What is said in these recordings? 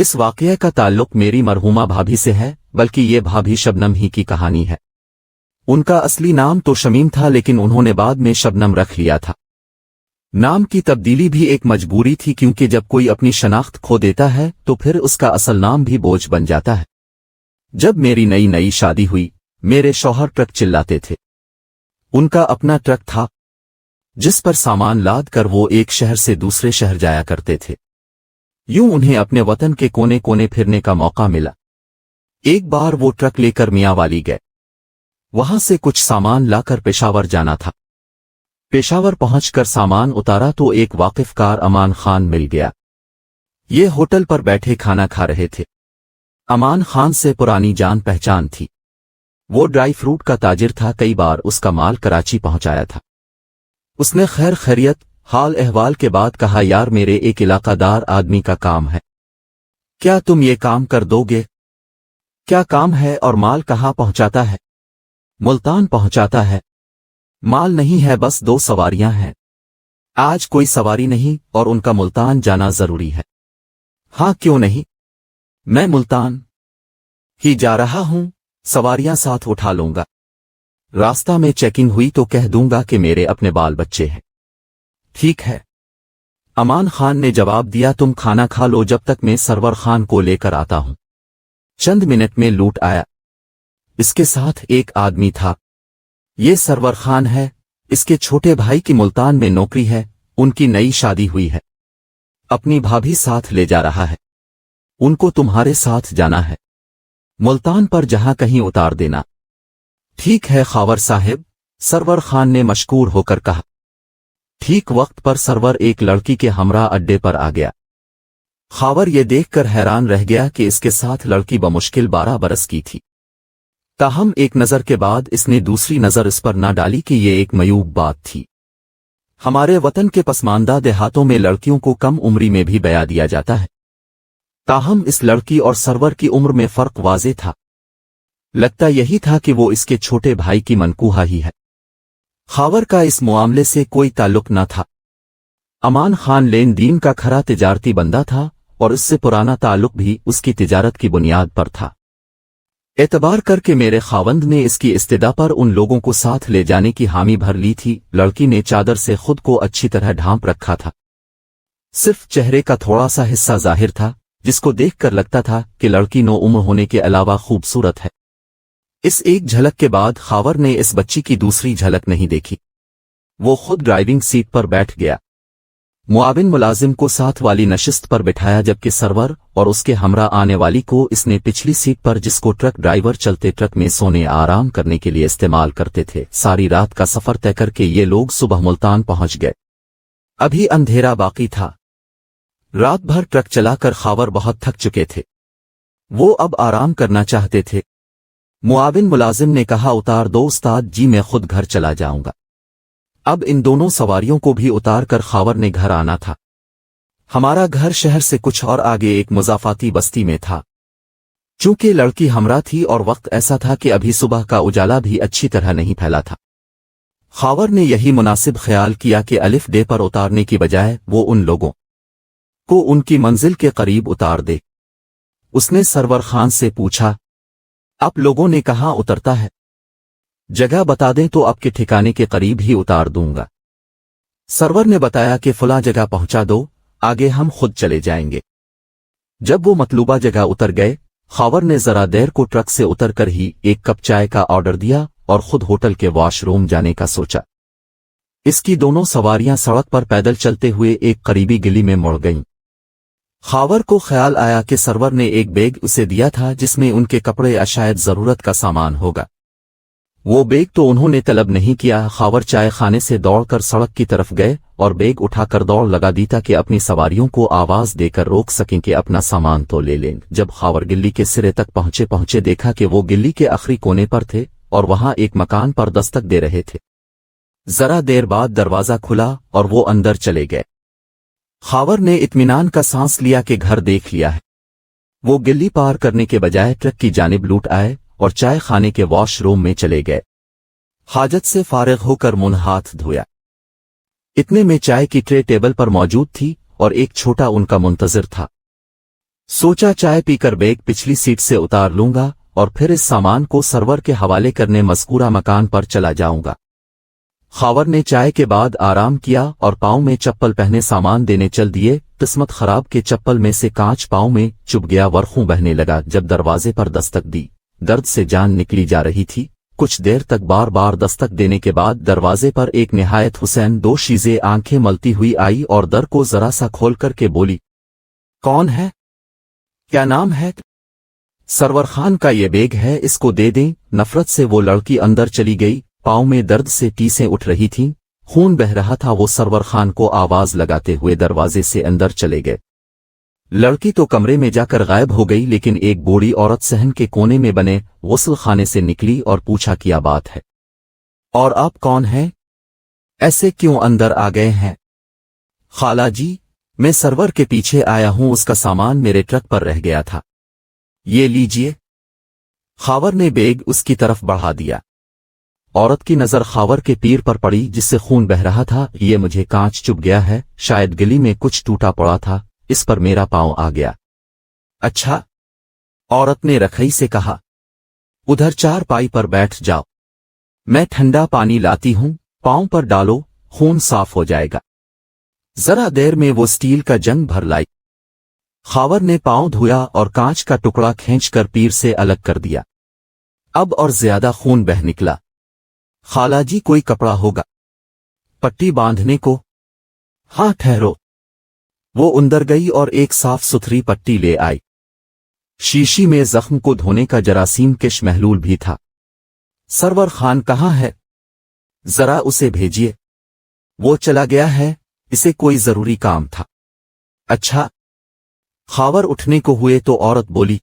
اس واقعے کا تعلق میری مرحوما بھابھی سے ہے، بلکہ یہ بھابھی شبنم ہی کی کہانی ہے۔ ان کا اصلی نام تو شمیم تھا، لیکن انہوں نے بعد میں شبنم رکھ لیا تھا۔ نام کی تبدیلی بھی ایک مجبوری تھی، کیونکہ جب کوئی اپنی شناخت کھو دیتا ہے تو پھر اس کا اصل نام بھی بوجھ بن جاتا ہے۔ جب میری نئی شادی ہوئی، میرے شوہر ٹرک چلاتے تھے۔ ان کا اپنا ٹرک تھا جس پر سامان لاد کر وہ ایک شہر سے دوسرے شہر جایا کرتے تھے۔ یوں انہیں اپنے وطن کے کونے کونے پھرنے کا موقع ملا۔ ایک بار وہ ٹرک لے کر میاں والی گئے، وہاں سے کچھ سامان لا کر پشاور جانا تھا۔ پشاور پہنچ کر سامان اتارا تو ایک واقف کار امان خان مل گیا۔ یہ ہوٹل پر بیٹھے کھانا کھا رہے تھے۔ امان خان سے پرانی جان پہچان تھی، وہ ڈرائی فروٹ کا تاجر تھا، کئی بار اس کا مال کراچی پہنچایا تھا۔ اس نے خیر خیریت حال احوال کے بعد کہا، یار میرے ایک علاقہ دار آدمی کا کام ہے، کیا تم یہ کام کر دو گے؟ کیا کام ہے اور مال کہاں پہنچاتا ہے؟ ملتان پہنچاتا ہے۔ مال نہیں ہے، بس 2 سواریاں ہیں، آج کوئی سواری نہیں اور ان کا ملتان جانا ضروری ہے۔ ہاں کیوں نہیں، میں ملتان ہی جا رہا ہوں، سواریاں ساتھ اٹھا لوں گا، راستہ میں چیکنگ ہوئی تو کہہ دوں گا کہ میرے اپنے بال بچے ہیں۔ ٹھیک ہے، امان خان نے جواب دیا، تم کھانا کھا لو جب تک میں سرور خان کو لے کر آتا ہوں۔ چند منٹ میں لوٹ آیا۔ اس کے ساتھ ایک آدمی تھا، یہ سرور خان ہے، اس کے چھوٹے بھائی کی ملتان میں نوکری ہے، ان کی نئی شادی ہوئی ہے، اپنی بھابھی ساتھ لے جا رہا ہے، ان کو تمہارے ساتھ جانا ہے، ملتان پر جہاں کہیں اتار دینا۔ ٹھیک ہے خاور صاحب، سرور خان نے مشکور ہو کر کہا۔ ٹھیک وقت پر سرور ایک لڑکی کے ہمراہ اڈے پر آ گیا۔ خاور یہ دیکھ کر حیران رہ گیا کہ اس کے ساتھ لڑکی بمشکل 12 برس کی تھی، تاہم ایک نظر کے بعد اس نے دوسری نظر اس پر نہ ڈالی کہ یہ ایک معیوب بات تھی۔ ہمارے وطن کے پسماندہ دیہاتوں میں لڑکیوں کو کم عمری میں بھی بیاہ دیا جاتا ہے، تاہم اس لڑکی اور سرور کی عمر میں فرق واضح تھا۔ لگتا یہی تھا کہ وہ اس کے چھوٹے بھائی کی منکوہا ہی ہے۔ خاور کا اس معاملے سے کوئی تعلق نہ تھا۔ امان خان لین دین کا کھرا تجارتی بندہ تھا اور اس سے پرانا تعلق بھی اس کی تجارت کی بنیاد پر تھا۔ اعتبار کر کے میرے خاوند نے اس کی استدعا پر ان لوگوں کو ساتھ لے جانے کی حامی بھر لی تھی۔ لڑکی نے چادر سے خود کو اچھی طرح ڈھانپ رکھا تھا، صرف چہرے کا تھوڑا سا حصہ ظاہر تھا، جس کو دیکھ کر لگتا تھا کہ لڑکی نو عمر ہونے کے علاوہ خوبصورت ہے۔ اس ایک جھلک کے بعد خاور نے اس بچی کی دوسری جھلک نہیں دیکھی۔ وہ خود ڈرائیونگ سیٹ پر بیٹھ گیا، معاون ملازم کو ساتھ والی نشست پر بٹھایا، جبکہ سرور اور اس کے ہمراہ آنے والی کو اس نے پچھلی سیٹ پر، جس کو ٹرک ڈرائیور چلتے ٹرک میں سونے آرام کرنے کے لیے استعمال کرتے تھے۔ ساری رات کا سفر طے کر کے یہ لوگ صبح ملتان پہنچ گئے۔ ابھی اندھیرا باقی تھا۔ رات بھر ٹرک چلا کر خاور بہت تھک چکے تھے، وہ اب آرام کرنا چاہتے تھے۔ معاون ملازم نے کہا، اتار دو استاد جی، میں خود گھر چلا جاؤں گا۔ اب ان دونوں سواریوں کو بھی اتار کر خاور نے گھر آنا تھا۔ ہمارا گھر شہر سے کچھ اور آگے ایک مضافاتی بستی میں تھا۔ چونکہ لڑکی ہمراہ تھی اور وقت ایسا تھا کہ ابھی صبح کا اجالا بھی اچھی طرح نہیں پھیلا تھا، خاور نے یہی مناسب خیال کیا کہ الف ڈے پر اتارنے کی بجائے وہ ان لوگوں کو ان کی منزل کے قریب اتار دے۔ اس نے سرور خان سے پوچھا، آپ لوگوں نے کہاں اترتا ہے؟ جگہ بتا دیں تو آپ کے ٹھکانے کے قریب ہی اتار دوں گا۔ سرور نے بتایا کہ فلاں جگہ پہنچا دو، آگے ہم خود چلے جائیں گے۔ جب وہ مطلوبہ جگہ اتر گئے، خاور نے ذرا دیر کو ٹرک سے اتر کر ہی ایک کپ چائے کا آرڈر دیا اور خود ہوٹل کے واش روم جانے کا سوچا۔ اس کی دونوں سواریاں سڑک پر پیدل چلتے ہوئے ایک قریبی گلی میں مڑ گئیں۔ خاور کو خیال آیا کہ سرور نے ایک بیگ اسے دیا تھا جس میں ان کے کپڑے یا شاید ضرورت کا سامان ہوگا۔ وہ بیگ تو انہوں نے طلب نہیں کیا۔ خاور چائے خانے سے دوڑ کر سڑک کی طرف گئے اور بیگ اٹھا کر دوڑ لگا دی تاکہ اپنی سواریوں کو آواز دے کر روک سکیں کہ اپنا سامان تو لے لیں۔ جب خاور گلی کے سرے تک پہنچے دیکھا کہ وہ گلی کے آخری کونے پر تھے اور وہاں ایک مکان پر دستک دے رہے تھے۔ ذرا دیر بعد دروازہ کھلا اور وہ اندر چلے گئے۔ خاور نے اطمینان کا سانس لیا کہ گھر دیکھ لیا ہے۔ وہ گلی پار کرنے کے بجائے ٹرک کی جانب لوٹ آئے اور چائے خانے کے واش روم میں چلے گئے۔ حاجت سے فارغ ہو کر منہ ہاتھ دھویا۔ اتنے میں چائے کی ٹرے ٹیبل پر موجود تھی اور ایک چھوٹا ان کا منتظر تھا۔ सोचा चाय पीकर बैग पिछली सीट से उतार लूंगा और फिर इस सामान को सर्वर के हवाले करने मज़कूरा मकान पर चला जाऊंगा। खावर ने चाय के बाद आराम किया और पाँव में चप्पल पहने सामान देने चल दिए। किस्मत खराब के चप्पल में से कांच पाँव में चुभ गया, वर्खों बहने लगा। जब दरवाजे पर दस्तक दी, दर्द से जान निकली जा रही थी। कुछ देर तक बार बार दस्तक देने के बाद दरवाजे पर एक निहायत हुसैन दोशीज़े आंखें मलती हुई आई और दर को जरा सा खोल करके बोली, कौन है? क्या नाम है? सरवर खान का ये बैग है, इसको दे दें। नफरत से वो लड़की अंदर चली गई। पाँव में दर्द से टीसें उठ रही थीं, खून बह रहा था। वो सरवर खान को आवाज लगाते हुए दरवाजे से अंदर चले गए। लड़की तो कमरे में जाकर गायब हो गई, लेकिन एक बूढ़ी औरत सहन के कोने में बने गुस्ल खाने से निकली और पूछा, क्या बात है और आप कौन हैं? ऐसे क्यों अंदर आ गए हैं? खाला जी, मैं सरवर के पीछे आया हूं, उसका सामान मेरे ट्रक पर रह गया था, ये लीजिए। खावर ने बैग उसकी तरफ बढ़ा दिया। औरत की नजर खावर के पीर पर पड़ी जिससे खून बह रहा था। ये मुझे कांच चुभ गया है, शायद गली में कुछ टूटा पड़ा था, इस पर मेरा पांव आ गया। अच्छा, औरत ने रखई से कहा, उधर चारपाई पर बैठ जाओ, मैं ठंडा पानी लाती हूं, पांव पर डालो, खून साफ हो जाएगा। जरा देर में वो स्टील का जंग भर लाई। खावर ने पांव धोया और कांच का टुकड़ा खींचकर पीर से अलग कर दिया। अब और ज्यादा खून बह निकला। खालाजी, कोई कपड़ा होगा पट्टी बांधने को? हाँ, ठहरो। वो अंदर गई और एक साफ सुथरी पट्टी ले आई। शीशी में जख्म को धोने का जरासीम किश महलूल भी था। सरवर खान कहाँ है? जरा उसे भेजिए। वो चला गया है, इसे कोई जरूरी काम था। अच्छा। खावर उठने को हुए तो औरत बोली,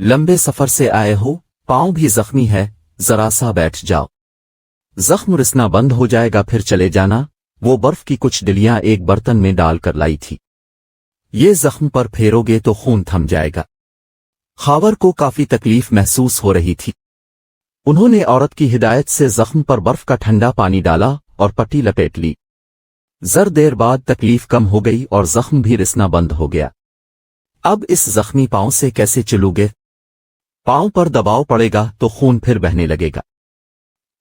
लंबे सफर से आए हो, पांव भी जख्मी है, जरा सा बैठ जाओ, जख्म रिसना बंद हो जाएगा, फिर चले जाना। वो बर्फ की कुछ डिलियां एक बर्तन में डालकर लाई थी। ये जख्म पर फेरोगे तो खून थम जाएगा। खावर को काफी तकलीफ महसूस हो रही थी। उन्होंने औरत की हिदायत से जख्म पर बर्फ का ठंडा पानी डाला और पट्टी लपेट ली। जर देर बाद तकलीफ कम हो गई और जख्म भी रिसना बंद हो गया। अब इस जख्मी पांव से कैसे चलोगे? पांव पर दबाव पड़ेगा तो खून फिर बहने लगेगा।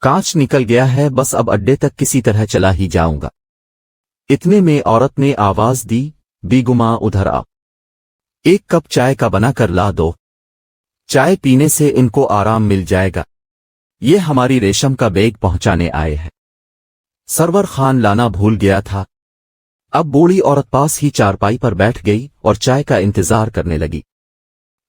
कांच निकल गया है, बस अब अड्डे तक किसी तरह चला ही जाऊंगा। इतने में औरत ने आवाज दी, बेगुमा उधर आओ, एक कप चाय का बना कर ला दो, चाय पीने से इनको आराम मिल जाएगा। ये हमारी रेशम का बैग पहुंचाने आए हैं। सरवर खान लाना भूल गया था। अब बूढ़ी औरत पास ही चारपाई पर बैठ गई और चाय का इंतजार करने लगी।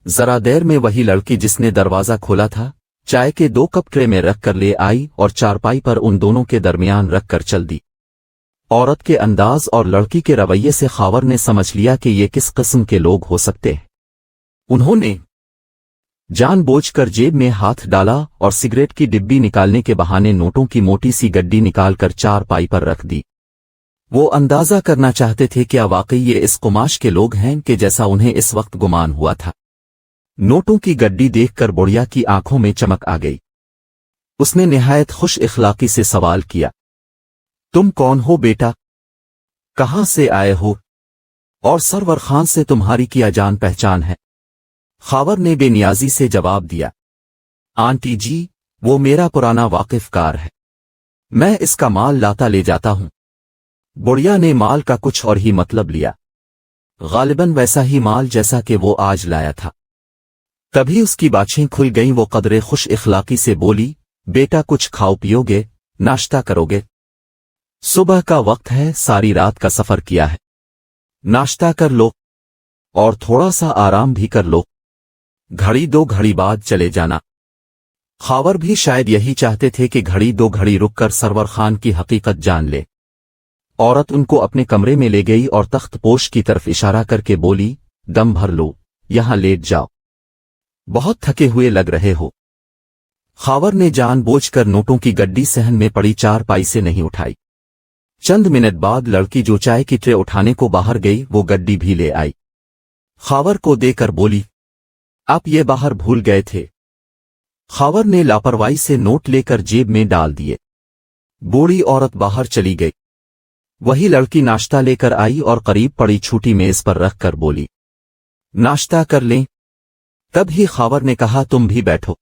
जरा देर में वही लड़की जिसने दरवाजा खोला था चाय के 2 कप ट्रे में रख कर ले आई और चारपाई पर उन दोनों के दरमियान रख कर चल दी। औरत के अंदाज और लड़की के रवैये से खावर ने समझ लिया कि ये किस किस्म के लोग हो सकते हैं। उन्होंने जानबूझकर जेब में हाथ डाला और सिगरेट की डिब्बी निकालने के बहाने नोटों की मोटी सी गड्डी निकालकर चारपाई पर रख दी। वो अंदाजा करना चाहते थे क्या वाकई ये इस कुमाश के लोग हैं कि जैसा उन्हें इस वक्त गुमान हुआ था। नोटों की गड्डी देखकर बुढ़िया की आंखों में चमक आ गई। उसने निहायत खुश इखलाकी से सवाल किया, तुम कौन हो बेटा? कहां से आए हो? और सरवर खान से तुम्हारी क्या जान पहचान है? खावर ने बेनियाजी से जवाब दिया, आंटी जी, वो मेरा पुराना वाकिफकार है, मैं इसका माल लाता ले जाता हूं। बुढ़िया ने माल का कुछ और ही मतलब लिया, गालिबन वैसा ही माल जैसा कि वो आज लाया था। तभी उसकी बाछें खुल गईं। वो कदरे खुश इखलाकी से बोली, बेटा कुछ खाओ पियोगे, नाश्ता करोगे? सुबह का वक्त है, सारी रात का सफर किया है, नाश्ता कर लो और थोड़ा सा आराम भी कर लो, घड़ी 2 घड़ी बाद चले जाना। खावर भी शायद यही चाहते थे कि घड़ी 2 घड़ी रुककर सरवर खान की हकीकत जान ले। औरत उनको अपने कमरे में ले गई और तख्तपोश की तरफ इशारा करके बोली, दम भर लो, यहां लेट जाओ, बहुत थके हुए लग रहे हो। खावर ने जानबूझकर नोटों की गड्डी सहन में पड़ी चारपाई से नहीं उठाई। चंद मिनट बाद लड़की जो चाय की ट्रे उठाने को बाहर गई वो गड्डी भी ले आई। खावर को देकर बोली, आप ये बाहर भूल गए थे। खावर ने लापरवाही से नोट लेकर जेब में डाल दिए। बूढ़ी औरत बाहर चली गई। वही लड़की नाश्ता लेकर आई और करीब पड़ी छूटी मेज पर रख कर बोली, नाश्ता कर लें। तब ही खावर ने कहा तुम भी बैठो।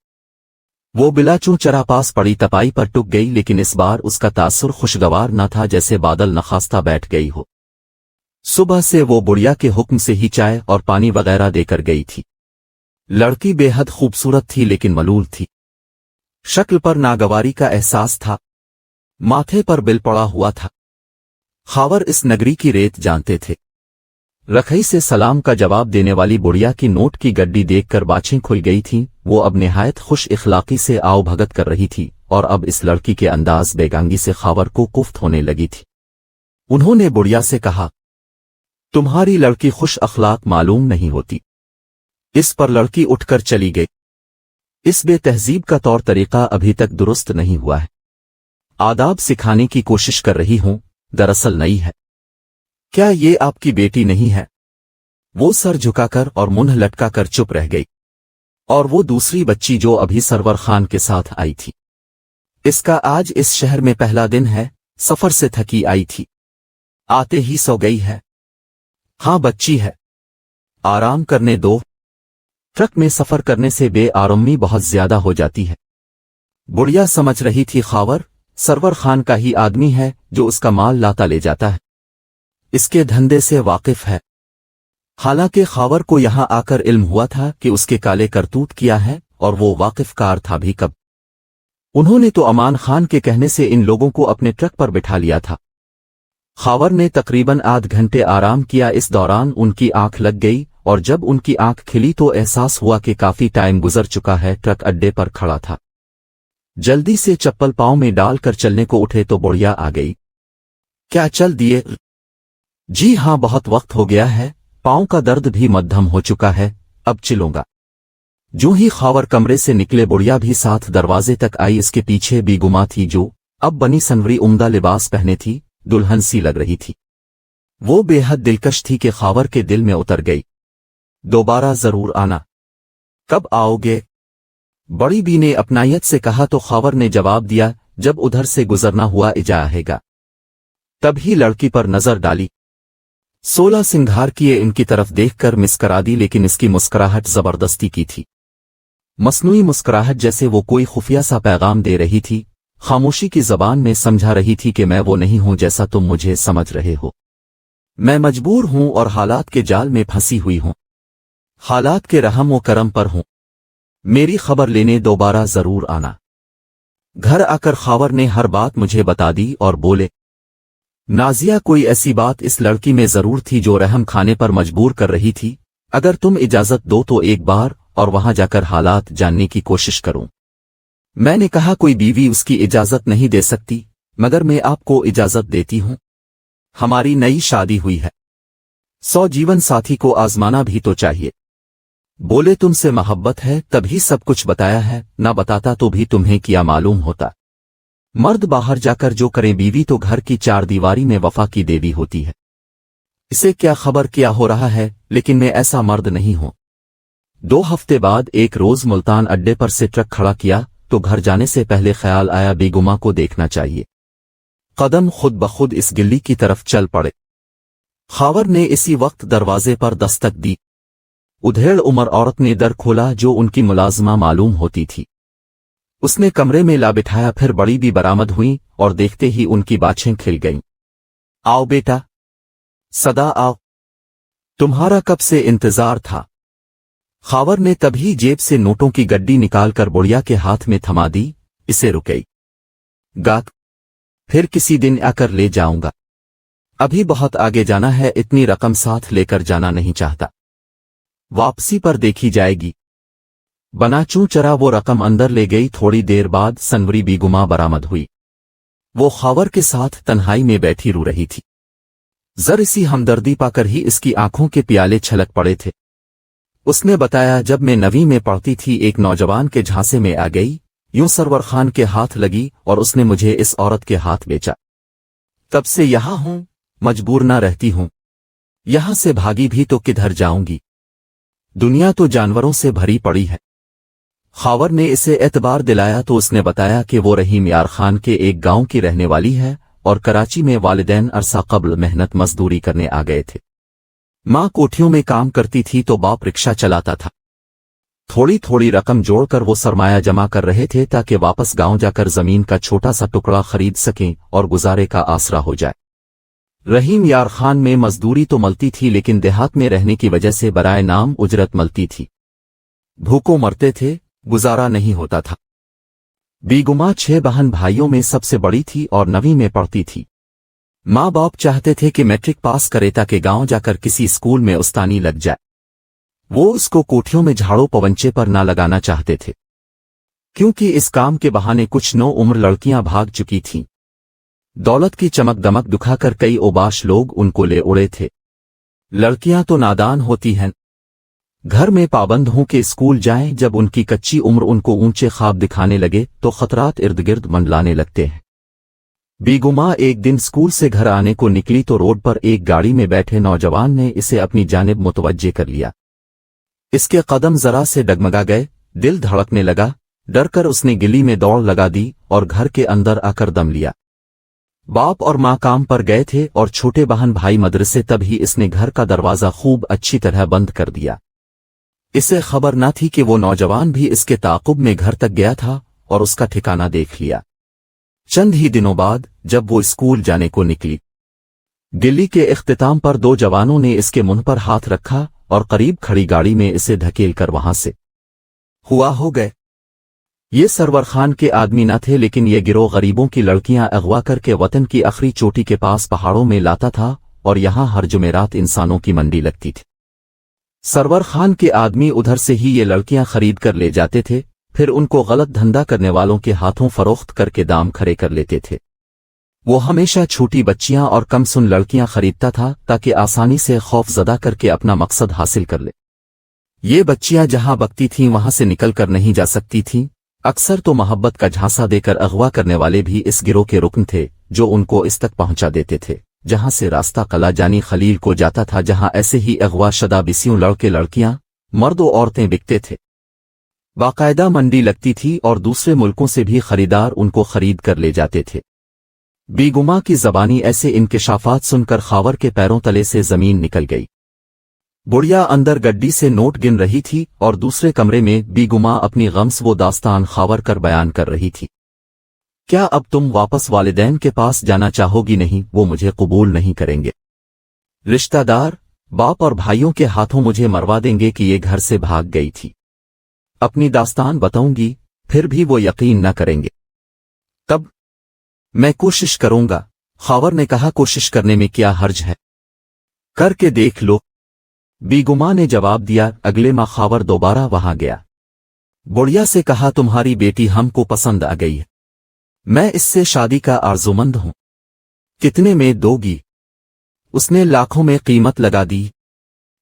वो बिलाचू चरा पास पड़ी तपाई पर टुक गई, लेकिन इस बार उसका तासुर खुशगवार न था, जैसे बादल नखास्ता बैठ गई हो। सुबह से वो बुढ़िया के हुक्म से ही चाय और पानी वगैरह देकर गई थी। लड़की बेहद खूबसूरत थी लेकिन मलूल थी। शक्ल पर नागवारी का एहसास था, माथे पर बिल पड़ा हुआ था। खावर इस नगरी की रेत जानते थे। रखई से सलाम का जवाब देने वाली बुढ़िया की नोट की गड्डी देखकर बाछें खुल गई थीं। वो अब निहायत खुश इखलाकी से आओ भगत कर रही थी और अब इस लड़की के अंदाज बेगांगी से खावर को कुफ्त होने लगी थी। उन्होंने बुढ़िया से कहा, तुम्हारी लड़की खुश अखलाक मालूम नहीं होती। इस पर लड़की उठकर चली गई। इस बेतहजीब का तौर तरीका अभी तक दुरुस्त नहीं हुआ है। आदाब सिखाने की कोशिश कर रही हूं, दरअसल नई है। क्या ये आपकी बेटी नहीं है? वो सर झुकाकर और मुंह लटकाकर चुप रह गई। और वो दूसरी बच्ची जो अभी सरवर खान के साथ आई थी, इसका आज इस शहर में पहला दिन है, सफर से थकी आई थी, आते ही सो गई है। हाँ बच्ची है, आराम करने दो। ट्रक में सफर करने से बेआरामी बहुत ज्यादा हो जाती है। बुढ़िया समझ रही थी खावर सरवर खान का ही आदमी है जो उसका माल लाता ले जाता है, इसके धंधे से वाकिफ है। हालांकि खावर को यहां आकर इल्म हुआ था कि उसके काले करतूत किया है और वो वाकिफ कार था भी कब। उन्होंने तो अमान खान के कहने से इन लोगों को अपने ट्रक पर बिठा लिया था। खावर ने तकरीबन आध घंटे आराम किया। इस दौरान उनकी आंख लग गई और जब उनकी आंख खिली तो एहसास हुआ कि काफी टाइम गुजर चुका है। ट्रक अड्डे पर खड़ा था। जल्दी से चप्पल पांव में डालकर चलने को उठे तो बुढ़िया आ गई। क्या चल दिए? जी हां, बहुत वक्त हो गया है, पांव का दर्द भी मध्यम हो चुका है, अब चलूंगा। जो ही खावर कमरे से निकले बुढ़िया भी साथ दरवाजे तक आई। इसके पीछे बेगुमा थी जो अब बनी सनवरी उम्दा लिबास पहने थी, दुल्हन सी लग रही थी। वो बेहद दिलकश थी कि खावर के दिल में उतर गई। दोबारा जरूर आना। कब आओगे? बड़ी बी ने अपनायत से कहा तो खावर ने जवाब दिया, जब उधर से गुजरना हुआ इजाएगा। तभी लड़की पर नजर डाली। 16 सिंगार किए इनकी तरफ देखकर मुस्करा दी, लेकिन इसकी मुस्कुराहट जबरदस्ती की थी। मसनूई मुस्कुराहट, जैसे वो कोई खुफिया सा पैगाम दे रही थी। खामोशी की जबान में समझा रही थी कि मैं वो नहीं हूं जैसा तुम मुझे समझ रहे हो। मैं मजबूर हूं और हालात के जाल में फंसी हुई हूं। हालात के रहम व करम पर हूं। मेरी खबर लेने दोबारा जरूर आना। घर आकर खावर ने हर बात मुझे बता दी और बोले, नाजिया कोई ऐसी बात इस लड़की में जरूर थी जो रहम खाने पर मजबूर कर रही थी। अगर तुम इजाजत दो तो एक बार और वहां जाकर हालात जानने की कोशिश करूं। मैंने कहा कोई बीवी उसकी इजाजत नहीं दे सकती, मगर मैं आपको इजाजत देती हूं। हमारी नई शादी हुई है, 100 जीवन साथी को आजमाना भी तो चाहिए। बोले तुमसे मोहब्बत है तभी सब कुछ बताया है, ना बताता तो भी तुम्हें क्या मालूम होता। मर्द बाहर जाकर जो करे बीवी तो घर की चार दीवारी में वफा की देवी होती है। इसे क्या खबर क्या हो रहा है, लेकिन मैं ऐसा मर्द नहीं हूं। 2 हफ्ते बाद एक रोज मुल्तान अड्डे पर से ट्रक खड़ा किया तो घर जाने से पहले ख्याल आया बेगुमा को देखना चाहिए। कदम खुद ब खुद इस गिल्ली की तरफ चल पड़े। खावर ने इसी वक्त दरवाजे पर दस्तक दी। उधेड़ उम्र औरत ने दर खोला जो उनकी मुलाजमा मालूम होती थी। उसने कमरे में ला बिठाया, फिर बड़ी भी बरामद हुई और देखते ही उनकी बाछें खिल गईं। आओ बेटा, सदा आओ, तुम्हारा कब से इंतजार था। खावर ने तभी जेब से नोटों की गड्डी निकालकर बुढ़िया के हाथ में थमा दी। इसे रुकई गाक, फिर किसी दिन आकर ले जाऊंगा। अभी बहुत आगे जाना है, इतनी रकम साथ लेकर जाना नहीं चाहता। वापसी पर देखी जाएगी। बनाचू चरा वो रकम अंदर ले गई। थोड़ी देर बाद सनवरी बेगुमा बरामद हुई। वो खावर के साथ तन्हाई में बैठी रो रही थी। जर सी हमदर्दी पाकर ही इसकी आंखों के प्याले छलक पड़े थे। उसने बताया, जब मैं 9वीं में पढ़ती थी एक नौजवान के झांसे में आ गई, यूं सरवर खान के हाथ लगी और उसने मुझे इस औरत के हाथ बेचा। तब से यहां हूं, मजबूर ना रहती हूं। यहां से भागी भी तो किधर जाऊंगी। दुनिया तो जानवरों से भरी पड़ी है। खावर ने इसे एतबार दिलाया तो उसने बताया कि वो रहीम यार खान के एक गांव की रहने वाली है और कराची में वालिदैन अरसा कब्ल मेहनत मजदूरी करने आ गए थे। माँ कोठियों में काम करती थी तो बाप रिक्शा चलाता था। थोड़ी थोड़ी रकम जोड़कर वो सरमाया जमा कर रहे थे ताकि वापस गांव जाकर जमीन का छोटा सा टुकड़ा खरीद सकें और गुजारे का आसरा हो जाए। रहीम यार खान में मजदूरी तो मलती थी लेकिन देहात में रहने की वजह से बराए नाम उजरत मलती थी। भूखों मरते थे, गुजारा नहीं होता था। बीगुमा 6 बहन भाइयों में सबसे बड़ी थी और 9वीं में पढ़ती थी। माँ बाप चाहते थे कि मैट्रिक पास करे ताकि गांव जाकर किसी स्कूल में उस्तानी लग जाए। वो उसको कोठियों में झाड़ू पवंचे पर ना लगाना चाहते थे, क्योंकि इस काम के बहाने कुछ 9 उम्र लड़कियां भाग चुकी थीं। दौलत की चमक दमक दिखाकर कई ओबाश लोग उनको ले उड़े थे। लड़कियां तो नादान होती हैं, घर में पाबंद हों कि स्कूल जाएं। जब उनकी कच्ची उम्र उनको ऊंचे ख्वाब दिखाने लगे तो खतरात इर्द गिर्द मंडलाने लगते हैं। बीगुमा एक दिन स्कूल से घर आने को निकली तो रोड पर एक गाड़ी में बैठे नौजवान ने इसे अपनी जानिब मुतवज्जे कर लिया। इसके कदम जरा से डगमगा गए, दिल धड़कने लगा। डर कर उसने गिली में दौड़ लगा दी और घर के अंदर आकर दम लिया। बाप और माँ काम पर गए थे और छोटे बहन भाई मदरसे, तभी इसने घर का दरवाजा खूब अच्छी तरह बंद कर दिया। इसे खबर न थी कि वो नौजवान भी इसके ताक़ुब में घर तक गया था और उसका ठिकाना देख लिया। चंद ही दिनों बाद जब वो स्कूल जाने को निकली, गिल्ली के इख्तिताम पर 2 जवानों ने इसके मुंह पर हाथ रखा और करीब खड़ी गाड़ी में इसे धकेल कर वहां से हुआ हो गए। ये सरवर खान के आदमी न थे, लेकिन ये गिरोह गरीबों की लड़कियां अगवा करके वतन की आखिरी चोटी के पास पहाड़ों में लाता था और यहां हर जुमेरात इंसानों की मंडी लगती थी। सरवर खान के आदमी उधर से ही ये लड़कियां खरीद कर ले जाते थे, फिर उनको गलत धंधा करने वालों के हाथों फरोख्त करके दाम खड़े कर लेते थे। वो हमेशा छोटी बच्चियां और कमसुन लड़कियां खरीदता था ताकि आसानी से खौफजदा करके अपना मकसद हासिल कर ले। ये बच्चियां जहां बकती थीं वहां से निकल कर नहीं जा सकती थीं। अक्सर तो मोहब्बत का झांसा देकर अगवा करने वाले भी इस गिरोह के रुकन थे, जो उनको इस तक पहुंचा देते थे जहां से रास्ता कला जानी खलील को जाता था, जहां ऐसे ही अगवा शदा बिसियों लड़के लड़कियां मर्द और औरतें बिकते थे। बाकायदा मंडी लगती थी और दूसरे मुल्कों से भी खरीदार उनको खरीद कर ले जाते थे। बीगुमा की ज़बानी ऐसे इंकिशाफात सुनकर खावर के पैरों तले से जमीन निकल गई। बुढ़िया अंदर गड्डी से नोट गिन रही थी और दूसरे कमरे में बीगुमा अपनी गम्स वो दास्तान खावर कर बयान कर रही थी। क्या अब तुम वापस वालिदैन के पास जाना चाहोगी? नहीं, वो मुझे कबूल नहीं करेंगे। रिश्तेदार बाप और भाइयों के हाथों मुझे मरवा देंगे कि ये घर से भाग गई थी। अपनी दास्तान बताऊंगी, फिर भी वो यकीन न करेंगे। तब मैं कोशिश करूंगा। खावर ने कहा, कोशिश करने में क्या हर्ज है, करके देख लो। बीगुमा ने जवाब दिया। अगले माह खावर दोबारा वहां गया। बुढ़िया से कहा, तुम्हारी बेटी हमको पसंद आ गई है, मैं इससे शादी का आरज़ूमंद हूं, कितने में दोगी? उसने लाखों में कीमत लगा दी,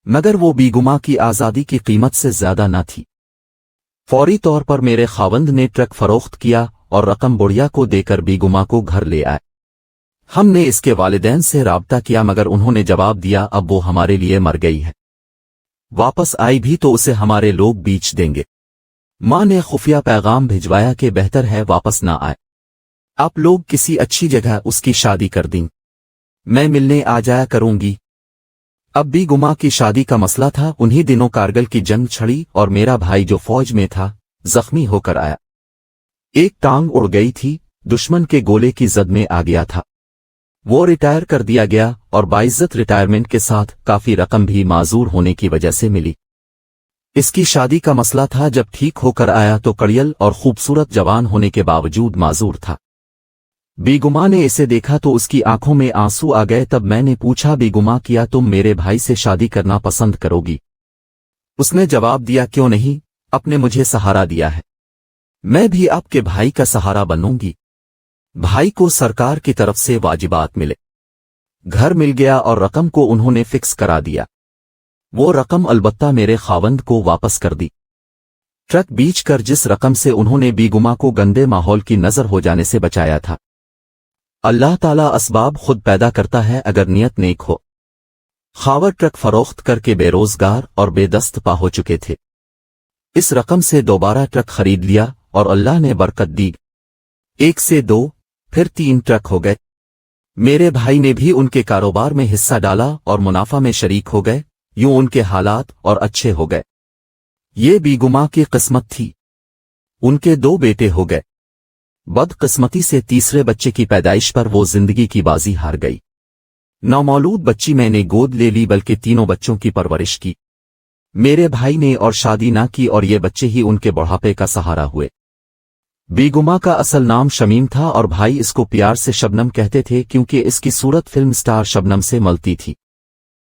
मगर वो बीगुमा की आज़ादी की कीमत से ज्यादा न थी। फौरी तौर पर मेरे खावंद ने ट्रक फरोख्त किया और रकम बुढ़िया को देकर बीगुमा को घर ले आए। हमने इसके वालिदैन से राब्ता किया, मगर उन्होंने जवाब दिया, अब वो हमारे लिए मर गई है, वापस आई भी तो उसे हमारे लोग बेच देंगे। माँ ने खुफिया पैगाम भिजवाया कि बेहतर है वापस ना आए, आप लोग किसी अच्छी जगह उसकी शादी कर दें, मैं मिलने आ जाया करूंगी। अब बीगुमा की शादी का मसला था। उन्हीं दिनों कारगिल की जंग छिड़ी और मेरा भाई जो फौज में था जख्मी होकर आया। एक टांग उड़ गई थी, दुश्मन के गोले की जद में आ गया था। वो रिटायर कर दिया गया और बाइज्जत रिटायरमेंट के साथ काफी रकम भी माजूर होने की वजह से मिली। इसकी शादी का मसला था। जब ठीक होकर आया तो कड़ियल और खूबसूरत जवान होने के बावजूद माजूर था। बीगुमा ने इसे देखा तो उसकी आंखों में आंसू आ गए। तब मैंने पूछा, बीगुमा, क्या तुम मेरे भाई से शादी करना पसंद करोगी? उसने जवाब दिया, क्यों नहीं, आपने मुझे सहारा दिया है, मैं भी आपके भाई का सहारा बनूंगी। भाई को सरकार की तरफ से वाजिबात मिले, घर मिल गया और रकम को उन्होंने फिक्स करा दिया। वो रकम अलबत्ता मेरे खावंद को वापस कर दी। ट्रक बीच कर जिस रकम से उन्होंने बीगुमा को गंदे माहौल की नजर हो जाने से बचाया था। अल्लाह ताला असबाब खुद पैदा करता है अगर नियत नेक हो। खावर ट्रक फरोख्त करके बेरोजगार और बेदस्त पा हो चुके थे। इस रकम से दोबारा ट्रक खरीद लिया और अल्लाह ने बरकत दी। 1 से 2 फिर 3 ट्रक हो गए। मेरे भाई ने भी उनके कारोबार में हिस्सा डाला और मुनाफा में शरीक हो गए। यूं उनके हालात और अच्छे हो गए। ये बेगुमा की किस्मत थी। उनके 2 बेटे हो गए। बदकिस्मती से तीसरे बच्चे की पैदाइश पर वो जिंदगी की बाजी हार गई। नौमौलूद बच्ची मैंने गोद ले ली, बल्कि तीनों बच्चों की परवरिश की। मेरे भाई ने और शादी ना की और ये बच्चे ही उनके बुढ़ापे का सहारा हुए। बेगुमा का असल नाम शमीम था और भाई इसको प्यार से शबनम कहते थे, क्योंकि इसकी सूरत फिल्म स्टार शबनम से मलती थी।